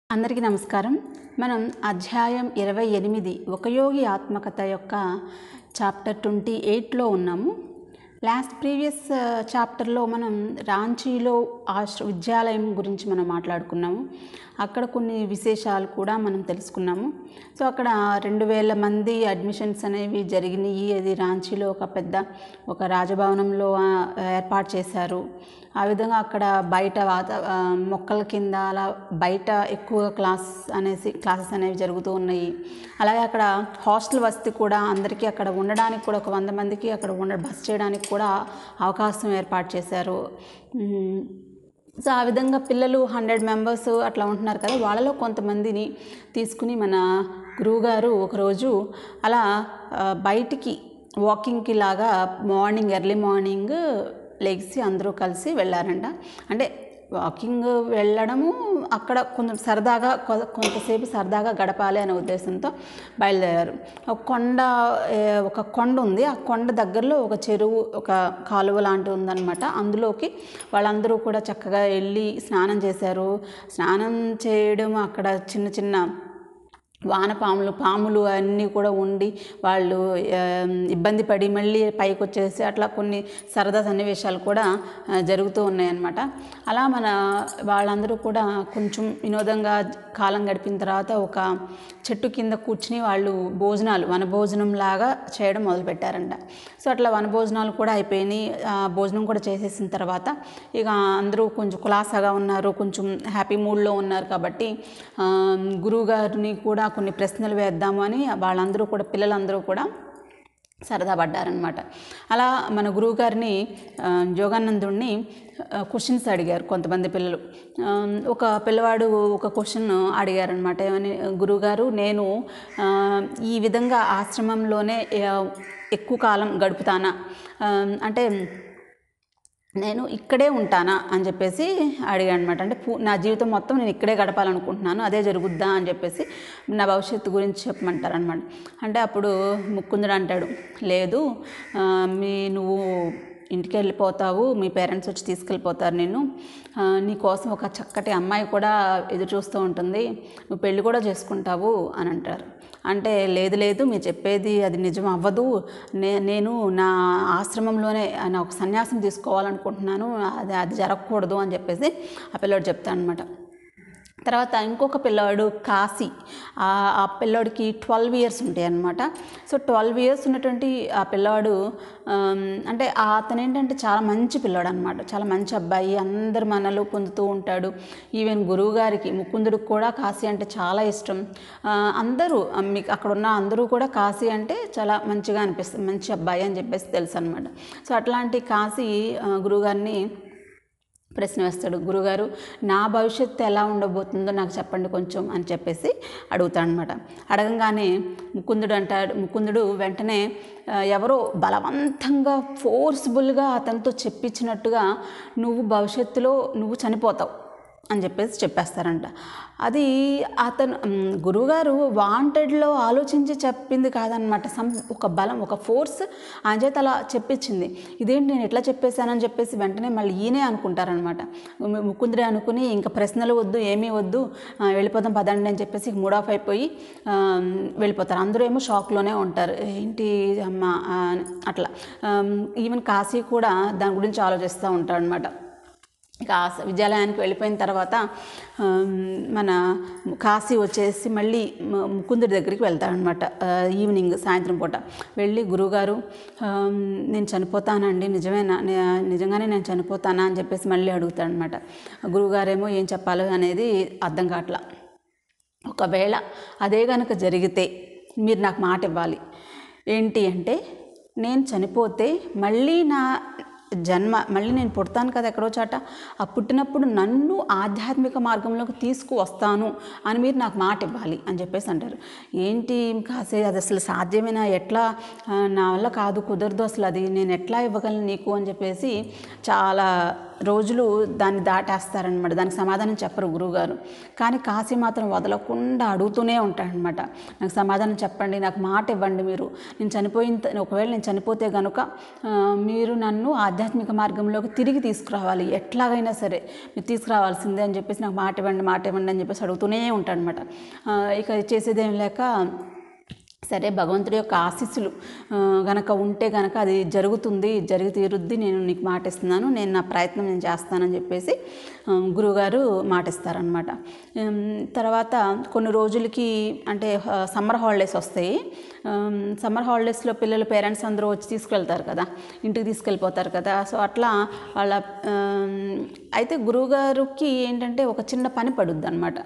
అందరికీ నమస్కారం. మనం అధ్యాయం 28 ఒక యోగి ఆత్మకథ యొక్క చాప్టర్ 28లో ఉన్నాము. ప్రీవియస్ చాప్టర్లో మనం రాంచీలో విద్యాలయం గురించి మనం మాట్లాడుకున్నాము. అక్కడ కొన్ని విశేషాలు కూడా మనం తెలుసుకున్నాము. సో అక్కడ 2000 మంది అడ్మిషన్స్ అనేవి జరిగినాయి. అది రాంచీలో ఒక రాజభవనంలో ఏర్పాటు చేశారు. ఆ విధంగా అక్కడ బయట మొక్కల కింద అలా బయట ఎక్కువగా క్లాసెస్ అనేవి జరుగుతూ ఉన్నాయి. అలాగే అక్కడ హాస్టల్ వసతి కూడా అందరికీ అక్కడ ఉండడానికి కూడా ఒక 100 మందికి అక్కడ బస చేయడానికి కూడా అవకాశం ఏర్పాటు చేశారు. సో ఆ విధంగా పిల్లలు 100 మెంబర్స్ అట్లా ఉంటున్నారు కదా, వాళ్ళలో కొంతమందిని తీసుకుని మన గురువుగారు ఒకరోజు అలా బయటికి వాకింగ్కి లాగా ఎర్లీ మార్నింగ్ లెగ్సి అందరూ కలిసి వెళ్ళారంట. అంటే వాకింగ్ వెళ్ళడము అక్కడ కొంతసేపు సరదాగా గడపాలి అనే ఉద్దేశంతో బయలుదేరారు. ఒక కొండ ఉంది. ఆ కొండ దగ్గరలో ఒక చెరువు, ఒక కాలువ లాంటివి ఉందన్నమాట. అందులోకి వాళ్ళందరూ కూడా చక్కగా వెళ్ళి స్నానం చేశారు. స్నానం చేయడం అక్కడ చిన్న చిన్న పాములు అన్నీ కూడా ఉండి వాళ్ళు ఇబ్బంది పడి మళ్ళీ పైకి వచ్చేసి అట్లా కొన్ని సరదా సన్నివేశాలు కూడా జరుగుతూ ఉన్నాయన్నమాట. అలా వాళ్ళందరూ కూడా కొంచెం వినోదంగా కాలం గడిపిన తర్వాత ఒక చెట్టు కింద కూర్చుని వాళ్ళు వనభోజనం లాగా చేయడం మొదలుపెట్టారంట. సో అట్లా వనభోజనాలు కూడా అయిపోయినాయి. భోజనం కూడా చేసేసిన తర్వాత ఇక అందరూ కొంచెం కులాసాగా ఉన్నారు, కొంచెం హ్యాపీ మూడ్లో ఉన్నారు. కాబట్టి గురువుగారిని కూడా కొన్ని ప్రశ్నలు వేద్దాము అని పిల్లలందరూ కూడా సరదా పడ్డారనమాట. అలా మన గురువుగారిని యోగానందుడిని క్వశ్చన్స్ అడిగారు కొంతమంది పిల్లలు. ఒక పిల్లవాడు ఒక క్వశ్చన్ అడిగారనమాట. ఏమని, గురువుగారు నేను ఈ విధంగా ఆశ్రమంలోనే ఎక్కువ కాలం గడుపుతానా, అంటే నేను ఇక్కడే ఉంటానా అని చెప్పేసి అడిగాను అనమాట. అంటే నా జీవితం మొత్తం నేను ఇక్కడే గడపాలనుకుంటున్నాను, అదే జరుగుద్దా అని చెప్పేసి నా భవిష్యత్తు గురించి చెప్పమంటారనమాట. అంటే అప్పుడు ముకుందుడు అంటాడు, లేదు, నువ్వు ఇంటికి వెళ్ళిపోతావు, మీ పేరెంట్స్ వచ్చి తీసుకెళ్ళిపోతారు నిన్ను, నీ కోసం ఒక చక్కటి అమ్మాయి కూడా ఎదురు చూస్తూ ఉంటుంది, నువ్వు పెళ్ళి కూడా చేసుకుంటావు అని అంటారు. అంటే లేదు మీరు చెప్పేది అది నిజం అవ్వదు, నేను నా ఆశ్రమంలోనే ఒక సన్యాసం తీసుకోవాలనుకుంటున్నాను, అది జరగకూడదు అని చెప్పేసి ఆ పిల్లోడు చెప్తాను అనమాట. తర్వాత ఇంకొక పిల్లవాడు కాశీ, ఆ పిల్లోడికి 12 ఇయర్స్ ఉంటాయి అన్నమాట. సో 12 ఇయర్స్ ఉన్నటువంటి ఆ పిల్లవాడు అంటే అతను ఏంటంటే చాలా మంచి పిల్లాడు అనమాట, చాలా మంచి అబ్బాయి, అందరు మనలు పొందుతూ ఉంటాడు. ఈవెన్ గురువుగారికి ముకుందుడికి కూడా కాశీ అంటే చాలా ఇష్టం. అందరూ మీకు అక్కడ ఉన్న అందరూ కూడా కాశీ అంటే చాలా మంచిగా అనిపిస్తుంది, మంచి అబ్బాయి అని చెప్పేసి తెలుసు అనమాట. సో అట్లాంటి కాశీ గురువుగారిని ప్రశ్న వేస్తాడు. గురుగారు, నా భవిష్యత్తు ఎలా ఉండబోతుందో నాకు చెప్పండి కొంచెం అని చెప్పేసి అడుగుతాడు అనమాట. అడగంగానే ముకుందుడు వెంటనే ఎవరో బలవంతంగా ఫోర్స్ఫుల్గా అతనితో చెప్పించినట్టుగా నువ్వు భవిష్యత్తులో చనిపోతావు అని చెప్పేసి చెప్పేస్తారంట. అది అతను గురువుగారు వాంటెడ్లో ఆలోచించి చెప్పింది కాదనమాట. ఒక ఫోర్స్ ఆయన చేత అలా చెప్పించింది. ఇదేంటి నేను ఎట్లా చెప్పేశానని చెప్పేసి వెంటనే మళ్ళీ ఈయనే అనుకుంటారనమాట. ముకుందుడే అనుకుని ఇంకా ప్రశ్నలు వద్దు, ఏమీ వద్దు, వెళ్ళిపోదాం పదండి అని చెప్పేసి మూడ్ ఆఫ్ అయిపోయి వెళ్ళిపోతారు. అందరూ ఏమో షాక్లోనే ఉంటారు, ఏంటి అమ్మ అట్లా. ఈవెన్ కాశీ కూడా దాని గురించి ఆలోచిస్తూ ఉంటాడు అనమాట. ఇక విద్యాలయానికి వెళ్ళిపోయిన తర్వాత మన కాశీ వచ్చేసి మళ్ళీ ముకుందుడి దగ్గరికి వెళ్తాడనమాట. ఈవినింగ్ సాయంత్రం పూట వెళ్ళి, గురువుగారు నేను చనిపోతానండి, నిజంగానే నేను చనిపోతానా అని చెప్పేసి మళ్ళీ అడుగుతాడనమాట. గురువుగారేమో ఏం చెప్పాలో అనేది అర్థం కావట్లా. ఒకవేళ అదే కనుక జరిగితే మీరు నాకు మాట ఇవ్వాలి. ఏంటి అంటే, నేను చనిపోతే మళ్ళీ నేను పుడతాను కదా ఎక్కడో చాట, ఆ పుట్టినప్పుడు నన్ను ఆధ్యాత్మిక మార్గంలోకి తీసుకువస్తాను అని మీరు నాకు మాట ఇవ్వాలి అని చెప్పేసి అంటారు. ఏంటి కాసే, అది అసలు సాధ్యమేనా, ఎట్లా, నా వల్ల కాదు, కుదరదు అసలు, అది నేను ఎట్లా ఇవ్వగలను నీకు అని చెప్పేసి చాలా రోజులు దాన్ని దాటేస్తారనమాట. దానికి సమాధానం చెప్పరు గురువుగారు. కానీ కాశీ మాత్రం వదలకుండా అడుగుతూనే ఉంటాడనమాట. నాకు సమాధానం చెప్పండి, నాకు మాట ఇవ్వండి, మీరు ఒకవేళ నేను చనిపోతే కనుక మీరు నన్ను ఆధ్యాత్మిక మార్గంలోకి తిరిగి తీసుకురావాలి, ఎట్లాగైనా సరే మీరు తీసుకురావాల్సిందే అని చెప్పేసి నాకు మాట ఇవ్వండి అని చెప్పేసి అడుగుతూనే ఉంటాడనమాట. ఇక చేసేదేం లేక సరే భగవంతుడి యొక్క ఆశీస్సులు గనక ఉంటే గనక అది జరిగి తీరుద్ది, నేను నీకు మాట ఇస్తున్నాను, నేను నా ప్రయత్నం నేను చేస్తానని చెప్పేసి గురువుగారు మాట ఇస్తారనమాట. తర్వాత కొన్ని రోజులకి అంటే సమ్మర్ హాలిడేస్ వస్తాయి. సమ్మర్ హాలిడేస్లో పిల్లల పేరెంట్స్ అందరూ వచ్చి తీసుకెళ్తారు కదా, ఇంటికి తీసుకెళ్ళిపోతారు కదా. సో అట్లా వాళ్ళ అయితే గురువుగారికి ఏంటంటే ఒక చిన్న పని పడుద్ది అనమాట.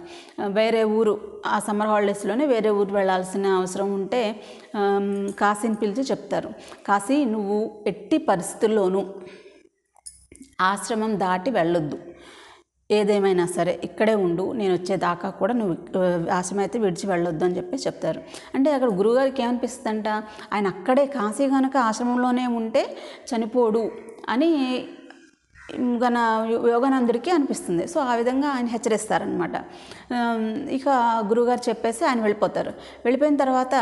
వేరే ఊరు, ఆ సమ్మర్ హాలిడేస్లోనే వేరే ఊరు వెళ్ళాల్సిన అవసరం ఉంటే కాశీని పిలిచి చెప్తారు, కాశీ నువ్వు ఎట్టి పరిస్థితుల్లోనూ ఆశ్రమం దాటి వెళ్ళొద్దు, ఏదేమైనా సరే ఇక్కడే ఉండు, నేను వచ్చేదాకా కూడా నువ్వు ఆశ్రమం అయితే విడిచి వెళ్ళొద్దు అని చెప్పి చెప్తారు. అంటే అక్కడ గురువుగారికి ఏమనిపిస్తుందంట, ఆయన అక్కడే కాశీ కనుక ఆశ్రమంలోనే ఉంటే చనిపోడు అని యోగానందుడికి అనిపిస్తుంది. సో ఆ విధంగా ఆయన హెచ్చరిస్తారనమాట. ఇక గురువుగారు చెప్పేసి ఆయన వెళ్ళిపోయిన తర్వాత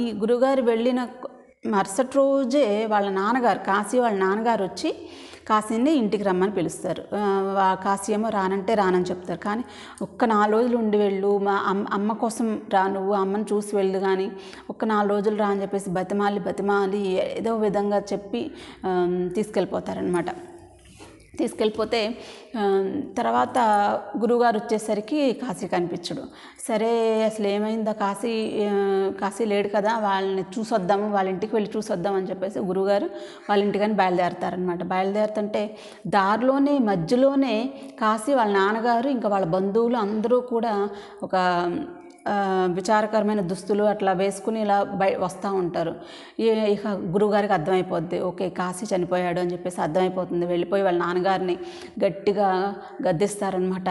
ఈ గురువుగారు వెళ్ళిన మరుసటి రోజే వాళ్ళ నాన్నగారు వచ్చి కాశీని ఇంటికి రమ్మని పిలుస్తారు. కాశీ ఏమో రానంటే రానని చెప్తారు. కానీ ఒక్క 4 రోజులు ఉండి వెళ్ళు, మా అమ్మ కోసం రా, నువ్వు అమ్మని చూసి వెళ్ళు, కానీ ఒక్క 4 రోజులు రా అని చెప్పేసి బతిమాలి ఏదో విధంగా చెప్పి తీసుకెళ్ళిపోతారనమాట. తీసుకెళ్ళిపోతే తర్వాత గురువుగారు వచ్చేసరికి కాశీ కనిపించడు. సరే అసలు ఏమైందా, కాశీ లేడు కదా, వాళ్ళని చూసొద్దాము, వాళ్ళ ఇంటికి వెళ్ళి చూసొద్దాం అని చెప్పేసి గురువుగారు వాళ్ళ ఇంటికని బయలుదేరతారనమాట. బయలుదేరుతుంటే దారిలోనే మధ్యలోనే కాశీ వాళ్ళ నాన్నగారు ఇంకా వాళ్ళ బంధువులు అందరూ కూడా ఒక విచారకరమైన దుస్తులు అట్లా వేసుకుని ఇలా వస్తూ ఉంటారు. ఇక గురువుగారికి అర్థమైపోద్ది, ఓకే కాశీ చనిపోయాడు అని చెప్పేసి అర్థమైపోతుంది. వెళ్ళిపోయి వాళ్ళ నాన్నగారిని గట్టిగా గద్దిస్తారనమాట.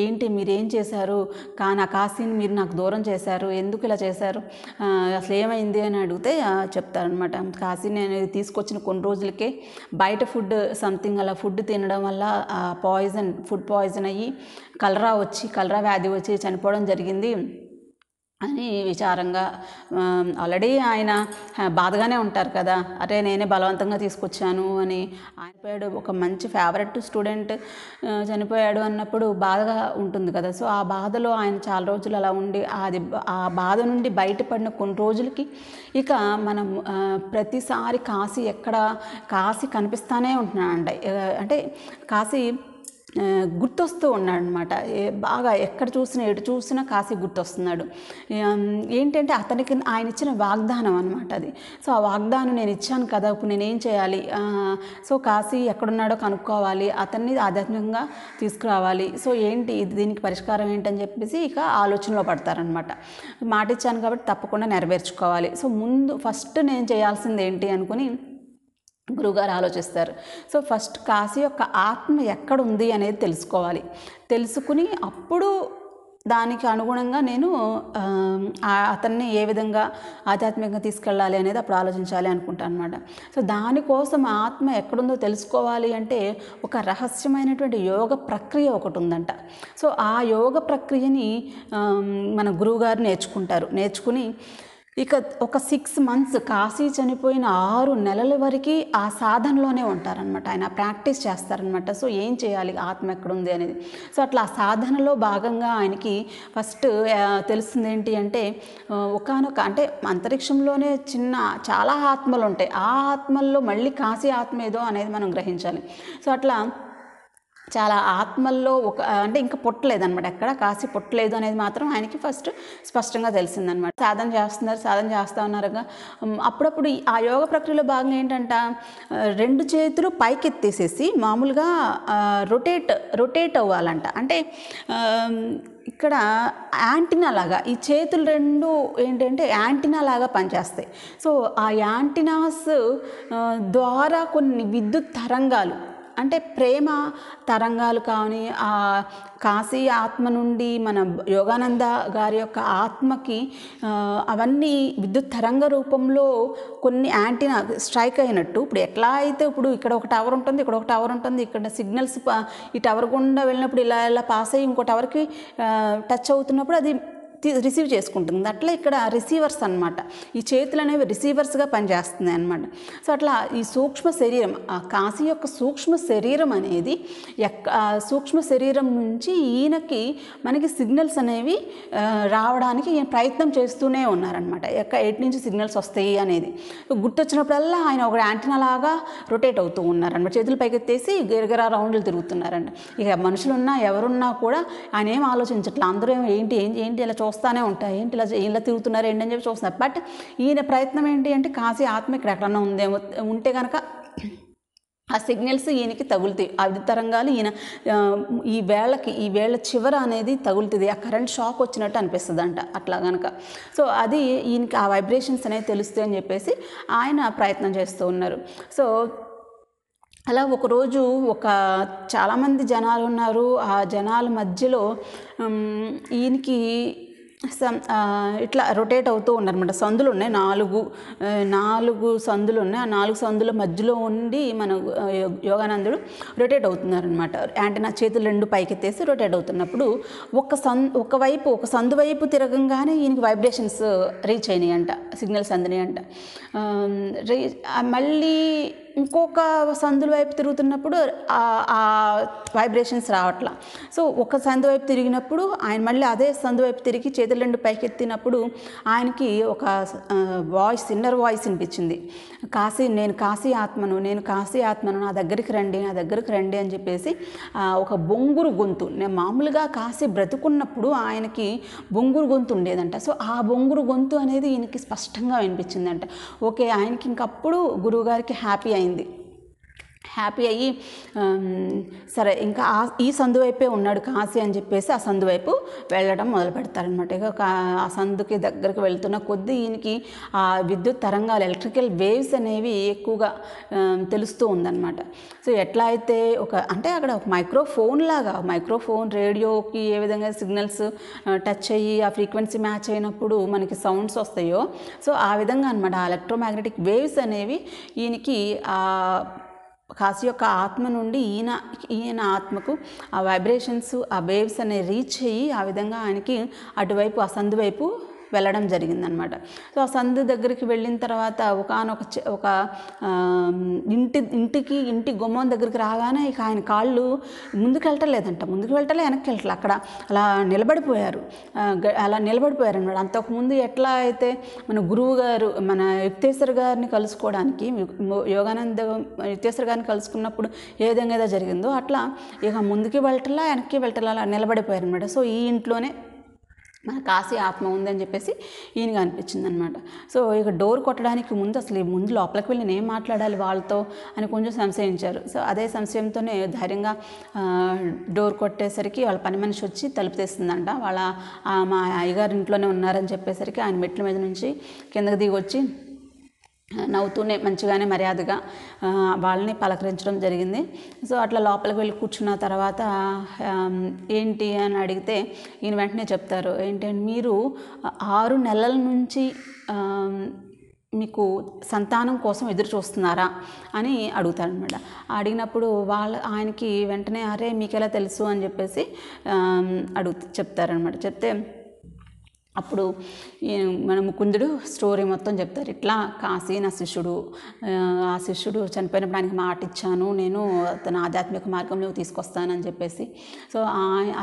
ఏంటి మీరేం చేశారు, నా కాశీని మీరు నాకు దూరం చేశారు, ఎందుకు ఇలా చేశారు, అసలు ఏమైంది అని అడిగితే చెప్తారనమాట. కాశీని అనేది తీసుకొచ్చిన కొన్ని రోజులకే బయట ఫుడ్ సంథింగ్ అలా ఫుడ్ తినడం వల్ల ఫుడ్ పాయిజన్ అయ్యి కలరా వ్యాధి వచ్చి చనిపోవడం జరిగింది అని విచారంగా, ఆల్రెడీ ఆయన బాధగానే ఉంటారు కదా, అరే నేనే బలవంతంగా తీసుకొచ్చాను అని. ఆయన ఒక మంచి ఫేవరెట్ స్టూడెంట్ చనిపోయాడు అన్నప్పుడు బాధగా ఉంటుంది కదా. సో ఆ బాధలో ఆయన చాలా రోజులు అలా ఉండి ఆ బాధ నుండి బయటపడిన కొన్ని రోజులకి ఇక మనం ప్రతిసారి కాశీ కనిపిస్తానే ఉంటున్నాడంట. అంటే కాశీ గుర్తొస్తూ ఉన్నాడనమాట. బాగా ఎటు చూసినా కాశీ గుర్తొస్తున్నాడు. ఏంటంటే అతనికి ఆయన ఇచ్చిన వాగ్దానం అనమాట అది. సో ఆ వాగ్దానం నేను ఇచ్చాను కదా, ఇప్పుడు నేనేం చేయాలి, సో కాశీ ఎక్కడున్నాడో కనుక్కోవాలి, అతన్ని ఆధ్యాత్మికంగా తీసుకురావాలి, సో దీనికి పరిష్కారం ఏంటని చెప్పేసి ఇక ఆలోచనలో పడతారనమాట. మాట ఇచ్చాను కాబట్టి తప్పకుండా నెరవేర్చుకోవాలి, సో ఫస్ట్ నేను చేయాల్సింది ఏంటి అనుకుని గురువుగారు ఆలోచిస్తారు. సో ఫస్ట్ కాశీ యొక్క ఆత్మ ఎక్కడుంది అనేది తెలుసుకుని అప్పుడు దానికి అనుగుణంగా నేను అతన్ని ఏ విధంగా ఆధ్యాత్మికంగా తీసుకెళ్ళాలి అనేది అప్పుడు ఆలోచించాలి అనుకుంటాను అనమాట. సో దానికోసం ఆత్మ ఎక్కడుందో తెలుసుకోవాలి అంటే ఒక రహస్యమైనటువంటి యోగ ప్రక్రియ ఒకటి ఉందంట. సో ఆ యోగ ప్రక్రియని మన గురువుగారు నేర్చుకుని ఇక ఒక 6 months కాశీ చనిపోయిన 6 నెలల వరకు ఆ సాధనలోనే ఉంటారనమాట. ఆయన ప్రాక్టీస్ చేస్తారనమాట. సో ఏం చేయాలి, ఆత్మ ఎక్కడుంది అనేది. సో అట్లా ఆ సాధనలో భాగంగా ఆయనకి ఫస్ట్ తెలుస్తుంది ఏంటి అంటే అంటే అంతరిక్షంలోనే చాలా ఆత్మలు ఉంటాయి, ఆ ఆత్మల్లో మళ్ళీ కాశీ ఆత్మ ఏదో అనేది మనం గ్రహించాలి. సో అట్లా చాలా ఆత్మల్లో అంటే ఇంకా పుట్టలేదనమాట, ఎక్కడ కాశీ పుట్టలేదు అనేది మాత్రం ఆయనకి ఫస్ట్ స్పష్టంగా తెలిసిందనమాట. సాధన చేస్తూ ఉన్నారుగా అప్పుడప్పుడు ఆ యోగ ప్రక్రియలో భాగంగా ఏంటంట 2 చేతులు పైకెత్తేసేసి మామూలుగా రొటేట్ అవ్వాలంట. అంటే ఇక్కడ యాంటీనా లాగా ఈ చేతులు 2 ఏంటంటే యాంటీనా లాగా పనిచేస్తాయి. సో ఆ యాంటీనాస్ ద్వారా కొన్ని విద్యుత్ తరంగాలు అంటే ప్రేమ తరంగాలు కానీ ఆ కాశీ ఆత్మ నుండి మన యోగానంద గారి యొక్క ఆత్మకి అవన్నీ విద్యుత్ తరంగ రూపంలో కొన్ని యాంటీనా స్ట్రైక్ అయినట్టు. ఇప్పుడు ఎట్లా అయితే ఇప్పుడు ఇక్కడ ఒక టవర్ ఉంటుంది, ఇక్కడ ఒక టవర్ ఉంటుంది, ఇక్కడ సిగ్నల్స్ ఈ టవర్ గుండా వెళ్ళినప్పుడు ఇలా ఇలా పాస్ అయ్యి ఇంకో టవర్కి టచ్ అవుతున్నప్పుడు అది రిసీవ్ చేసుకుంటుంది. అట్లా ఇక్కడ రిసీవర్స్ అనమాట. ఈ చేతులు అనేవి రిసీవర్స్గా పనిచేస్తున్నాయి అనమాట. సో అట్లా ఈ సూక్ష్మ శరీరం, ఆ కాశీ యొక్క సూక్ష్మ శరీరం అనేది సూక్ష్మ శరీరం నుంచి ఈయనకి మనకి సిగ్నల్స్ అనేవి రావడానికి ఈయన ప్రయత్నం చేస్తూనే ఉన్నారనమాట. ఎటు నుంచి సిగ్నల్స్ వస్తాయి అనేది గుర్తొచ్చినప్పుడల్లా ఆయన ఒక యాంటీనా లాగా రొటేట్ అవుతూ ఉన్నారనమాట. చేతులు పైకెత్తేసి గిరగిరా రౌండ్లు తిరుగుతున్నారంట. ఇక మనుషులున్నా ఎవరున్నా కూడా ఆయన ఏం ఆలోచించట్లా. అందరూ ఏంటి ఇలా చూస్తూనే ఉంటాయి, ఏంటి ఇలా తిరుగుతున్నారు ఏంటి అని చెప్పి చూస్తున్నారు. బట్ ఈయన ప్రయత్నం ఏంటి అంటే కాశీ ఆత్మ ఇక్కడ ఎక్కడన్నా ఉంటే కనుక ఆ సిగ్నల్స్ ఈయనకి తగులుతాయి. ఆ విద్యుత్ తరంగాలు ఈయన ఈ వేళ చివర అనేది తగులుతుంది. ఆ కరెంట్ షాక్ వచ్చినట్టు అనిపిస్తుంది అంట అట్లా కనుక. సో అది ఈయనకి ఆ వైబ్రేషన్స్ అనేవి తెలుస్తాయి అని చెప్పేసి ఆయన ప్రయత్నం చేస్తూ ఉన్నారు. సో అలా ఒకరోజు చాలామంది జనాలు ఉన్నారు. ఆ జనాల మధ్యలో ఈయనకి ఇట్లా రొటేట్ అవుతూ ఉన్నారన్నమాట. సందులు ఉన్నాయి, నాలుగు సందులు ఉన్నాయి. ఆ 4 సందుల మధ్యలో ఉండి మన యోగానందుడు రొటేట్ అవుతున్నారనమాట. యాంటీనా చేతులు 2 పైకెత్తేసి రొటేట్ అవుతున్నప్పుడు ఒక సందు వైపు తిరగంగానే ఈయనకి వైబ్రేషన్స్ రీచ్ అయినాయి అంట, సిగ్నల్స్ అందినాయి అంట. మళ్ళీ ఇంకొక సందుల వైపు తిరుగుతున్నప్పుడు ఆ వైబ్రేషన్స్ రావట్లా. సో ఒక సందు వైపు తిరిగినప్పుడు ఆయన మళ్ళీ అదే సందు వైపు తిరిగి చేతులు 2 పైకెత్తినప్పుడు ఆయనకి ఒక ఇన్నర్ వాయిస్ వినిపించింది. నేను కాశీ ఆత్మను, నా దగ్గరికి రండి అని చెప్పేసి ఒక బొంగురు గొంతు. నేను మామూలుగా కాశీ బ్రతుకున్నప్పుడు ఆయనకి బొంగురు గొంతు ఉండేదంట. సో ఆ బొంగురు గొంతు అనేది ఈయనకి స్పష్టంగా వినిపించిందంట. ఓకే, ఆయనకి ఇంకప్పుడు గురువుగారికి హ్యాపీ అయ్యి సరే ఇంకా ఈ సందు వైపే ఉన్నాడు కాశీ అని చెప్పేసి ఆ సందు వైపు వెళ్ళడం మొదలు పెడతారనమాట. ఇక ఆ సందుకి దగ్గరికి వెళ్తున్న కొద్దీ ఈయనకి ఆ విద్యుత్ తరంగాలు, ఎలక్ట్రికల్ వేవ్స్ అనేవి ఎక్కువగా తెలుస్తూ ఉందన్నమాట. సో ఎట్లా అయితే అంటే అక్కడ ఒక మైక్రోఫోన్ రేడియోకి ఏ విధంగా సిగ్నల్స్ టచ్ అయ్యి ఆ ఫ్రీక్వెన్సీ మ్యాచ్ అయినప్పుడు మనకి సౌండ్స్ వస్తాయో, సో ఆ విధంగా అనమాట ఆ ఎలక్ట్రోమాగ్నెటిక్ వేవ్స్ అనేవి ఈయనకి కాశీ యొక్క ఆత్మ నుండి ఈయన ఆత్మకు ఆ వైబ్రేషన్స్, ఆ వేవ్స్ అనేవి రీచ్ అయ్యి ఆ విధంగా ఆయనకి అటువైపు ఆ సందు వైపు వెళ్ళడం జరిగిందనమాట. సో ఆ సందు దగ్గరికి వెళ్ళిన తర్వాత ఒక ఇంటి గుమ్మం దగ్గరికి రాగానే ఇక ఆయన కాళ్ళు ముందుకు వెళ్ళటలేదంట, వెనక్కి వెళ్ళట్లే, అక్కడ అలా నిలబడిపోయారు అనమాట. అంతకుముందు ఎట్లా అయితే మన గురువు గారు మన యుక్తేశ్వర గారిని కలుసుకోవడానికి యుక్తేశ్వర గారిని కలుసుకున్నప్పుడు ఏ విధంగా జరిగిందో అట్లా ఇక ముందుకి వెళ్ళటలా వెనక్కి వెళ్ళటలా అలా నిలబడిపోయారు అనమాట. సో ఈ ఇంట్లోనే మన కాశీ ఆత్మ ఉందని చెప్పేసి ఈయనగా అనిపించింది అనమాట. సో ఇక డోర్ కొట్టడానికి ముందు లోపలికి వెళ్ళి నేను ఏం మాట్లాడాలి వాళ్ళతో అని కొంచెం సంశయించారు. సో అదే సంశయంతోనే ధైర్యంగా డోర్ కొట్టేసరికి వాళ్ళ పని మనిషి వచ్చి తలుపు తీస్తుందంట. మా అయ్యగారు ఇంట్లోనే ఉన్నారని చెప్పేసరికి ఆయన మెట్ల మీద నుంచి కిందకి దిగి వచ్చి నవ్వుతూనే మంచిగానే మర్యాదగా వాళ్ళని పలకరించడం జరిగింది. సో అట్లా లోపలికి వెళ్ళి కూర్చున్న తర్వాత ఏంటి అని అడిగితే ఈయన వెంటనే చెప్తారు, ఏంటంటే మీరు 6 నెలల నుంచి మీకు సంతానం కోసం ఎదురు చూస్తున్నారా అని అడుగుతారనమాట. అడిగినప్పుడు ఆయనకి వెంటనే అరే మీకెలా తెలుసు అని చెప్పేసి చెప్తారనమాట. చెప్తే అప్పుడు మన ముకుందుడు స్టోరీ మొత్తం చెప్తారు. ఇట్లా కాశీ నా శిష్యుడు, ఆ శిష్యుడు చనిపోయినప్పుడు ఆయనకి మాట ఇచ్చాను, నేను అతను ఆధ్యాత్మిక మార్గంలో తీసుకొస్తానని చెప్పేసి. సో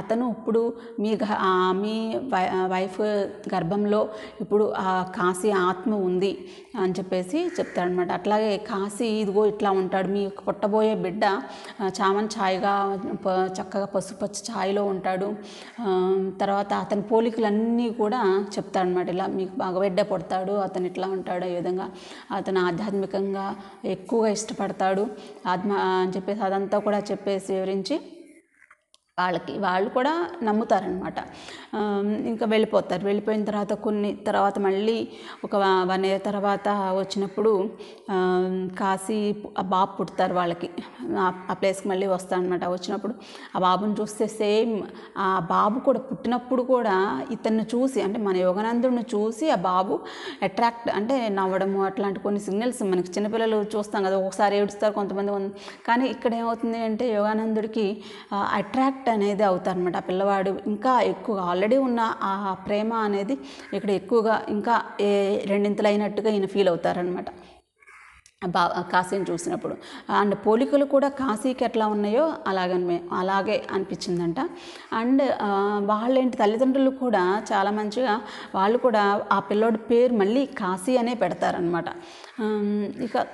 అతను ఇప్పుడు మీ వైఫ్ గర్భంలో ఇప్పుడు ఆ కాశీ ఆత్మ ఉంది అని చెప్పేసి చెప్తాడనమాట. అట్లాగే కాశీ ఇదిగో ఇట్లా ఉంటాడు, మీ పుట్టబోయే బిడ్డ చామన్ ఛాయగా చక్కగా పసుపచ్చ ఛాయలో ఉంటాడు. తర్వాత అతని పోలికలన్నీ కూడా చెప్తాడనమాట. ఇలా మీకు మగబిడ్డ పుడతాడు, అతను ఇట్లా ఉంటాడు, ఈ విధంగా అతను ఆధ్యాత్మికంగా ఎక్కువగా ఇష్టపడతాడు అని చెప్పేసి అదంతా కూడా చెప్పేసి వివరించి వాళ్ళు కూడా నమ్ముతారనమాట. ఇంకా వెళ్ళిపోతారు. వెళ్ళిపోయిన తర్వాత మళ్ళీ ఒక 1 year తర్వాత వచ్చినప్పుడు కాశీ బాబు పుడతారు వాళ్ళకి. ఆ ప్లేస్కి మళ్ళీ వస్తారనమాట. వచ్చినప్పుడు ఆ బాబుని చూస్తే సేమ్ ఆ బాబు కూడా పుట్టినప్పుడు కూడా ఇతన్ని చూసి, అంటే మన యోగానందుడిని చూసి ఆ బాబు అట్రాక్ట్, అంటే నవ్వడము అట్లాంటి కొన్ని సిగ్నల్స్ మనకి చిన్నపిల్లలు చూస్తాం కదా, ఒకసారి ఏడుస్తారు కొంతమంది. కానీ ఇక్కడ ఏమవుతుంది అంటే యోగానందుడికి అట్రాక్ట్ అనేది అవుతారనమాట. ఆ పిల్లవాడు ఇంకా ఎక్కువగా ఆల్రెడీ ఉన్న ఆ ప్రేమ అనేది ఇక్కడ ఎక్కువగా ఇంకా రెండింతలైనట్టుగా ఈయన ఫీల్ అవుతారనమాట కాశీని చూసినప్పుడు. అండ్ పోలికలు కూడా కాశీకి ఎట్లా ఉన్నాయో అలాగే అనిపించిందంట. అండ్ వాళ్ళేంటి తల్లిదండ్రులు కూడా చాలా మంచిగా వాళ్ళు కూడా ఆ పిల్లోడి పేరు మళ్ళీ కాశీ అనే పెడతారనమాట. ఇక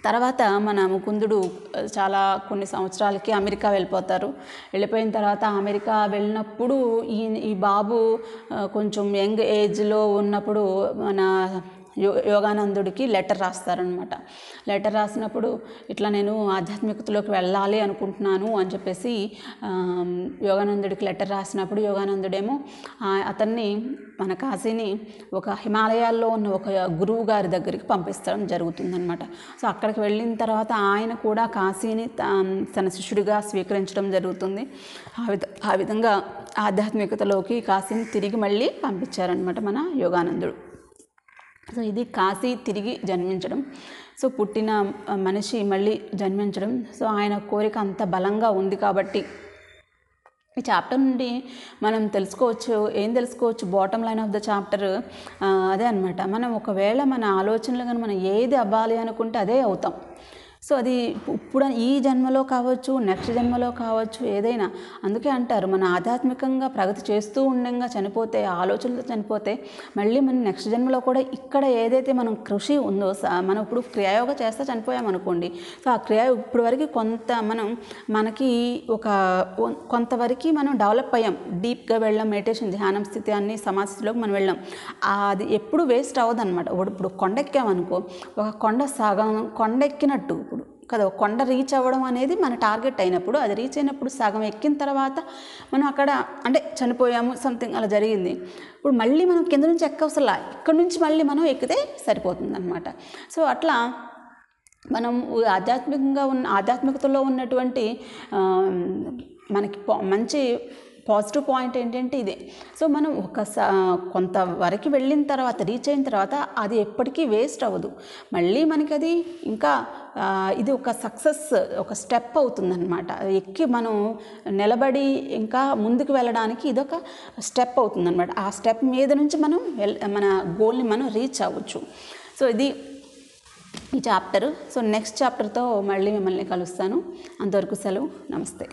తర్వాత మన ముకుందుడు కొన్ని సంవత్సరాలకి అమెరికా వెళ్ళిపోతారు. వెళ్ళిపోయిన తర్వాత అమెరికా వెళ్ళినప్పుడు ఈ బాబు కొంచెం యంగ్ ఏజ్లో ఉన్నప్పుడు మన యోగానందుడికి లెటర్ రాస్తారనమాట. లెటర్ రాసినప్పుడు ఇట్లా నేను ఆధ్యాత్మికతలోకి వెళ్ళాలి అనుకుంటున్నాను అని చెప్పేసి యోగానందుడికి లెటర్ రాసినప్పుడు యోగానందుడేమో అతన్ని మన కాశీని ఒక హిమాలయాల్లో ఉన్న ఒక గురువు గారి దగ్గరికి పంపిస్తడం జరుగుతుందనమాట. సో అక్కడికి వెళ్ళిన తర్వాత ఆయన కూడా కాశీని తన శిష్యుడిగా స్వీకరించడం జరుగుతుంది. ఆ విధంగా ఆధ్యాత్మికతలోకి కాశీని తిరిగి మళ్ళీ పంపించారనమాట మన యోగానందుడు. సో ఇది కాశీ తిరిగి జన్మించడం. సో పుట్టిన మనిషి మళ్ళీ జన్మించడం. సో ఆయన కోరిక అంత బలంగా ఉంది కాబట్టి ఈ చాప్టర్ నుండి మనం ఏం తెలుసుకోవచ్చు bottom line of the chapter అదే అనమాట. మనం ఒకవేళ మన ఆలోచనలు కానీ మనం ఏది అవ్వాలి అనుకుంటే అదే అవుతాం. సో అది ఇప్పుడు ఈ జన్మలో కావచ్చు, నెక్స్ట్ జన్మలో కావచ్చు, ఏదైనా. అందుకే అంటారు మన ఆధ్యాత్మికంగా ప్రగతి చేస్తూ ఉండగా చనిపోతే, ఆలోచనలతో చనిపోతే మళ్ళీ మనం నెక్స్ట్ జన్మలో కూడా ఇక్కడ ఏదైతే మనం కృషి ఉందో, మనం ఇప్పుడు క్రియాయోగ చేస్తే చనిపోయామనుకోండి. సో ఆ ఇప్పుడు వరకు మనకి కొంతవరకు మనం డెవలప్ అయ్యాం, డీప్గా వెళ్ళాం, మెడిటేషన్ ధ్యానం స్థితి అన్ని సమాధి స్థితిలోకి మనం వెళ్ళాం. అది ఎప్పుడు వేస్ట్ అవ్వదు అనమాట. ఇప్పుడు కొండ ఎక్కామనుకో, ఒక కొండ ఎక్కినట్టు ఇప్పుడు కదా, కొండ రీచ్ అవ్వడం అనేది మన టార్గెట్ అయినప్పుడు, అది రీచ్ అయినప్పుడు సగం ఎక్కిన తర్వాత మనం అక్కడ అంటే చనిపోయాము, సంథింగ్ అలా జరిగింది. ఇప్పుడు మళ్ళీ మనం కింద నుంచి ఎక్కవసలా, ఇక్కడ నుంచి మళ్ళీ మనం ఎక్కితే సరిపోతుంది అనమాట. సో అట్లా మనం ఆధ్యాత్మికతలో ఉన్నటువంటి మనకి మంచి పాజిటివ్ పాయింట్ ఏంటంటే ఇదే. సో మనం కొంతవరకు వెళ్ళిన తర్వాత, రీచ్ అయిన తర్వాత అది ఎప్పటికీ వేస్ట్ అవ్వదు. మళ్ళీ మనకి అది ఇంకా ఇది ఒక సక్సెస్, ఒక స్టెప్ అవుతుందన్నమాట. ఎక్కి మనం నిలబడి ఇంకా ముందుకు వెళ్ళడానికి ఇదొక స్టెప్ అవుతుందన్నమాట. ఆ స్టెప్ మీద నుంచి మనం మన గోల్ని మనం రీచ్ అవ్వచ్చు. సో ఇది ఈ చాప్టర్. సో నెక్స్ట్ చాప్టర్తో మళ్ళీ మిమ్మల్ని కలుస్తాను. అంతవరకు సెలవు. నమస్తే.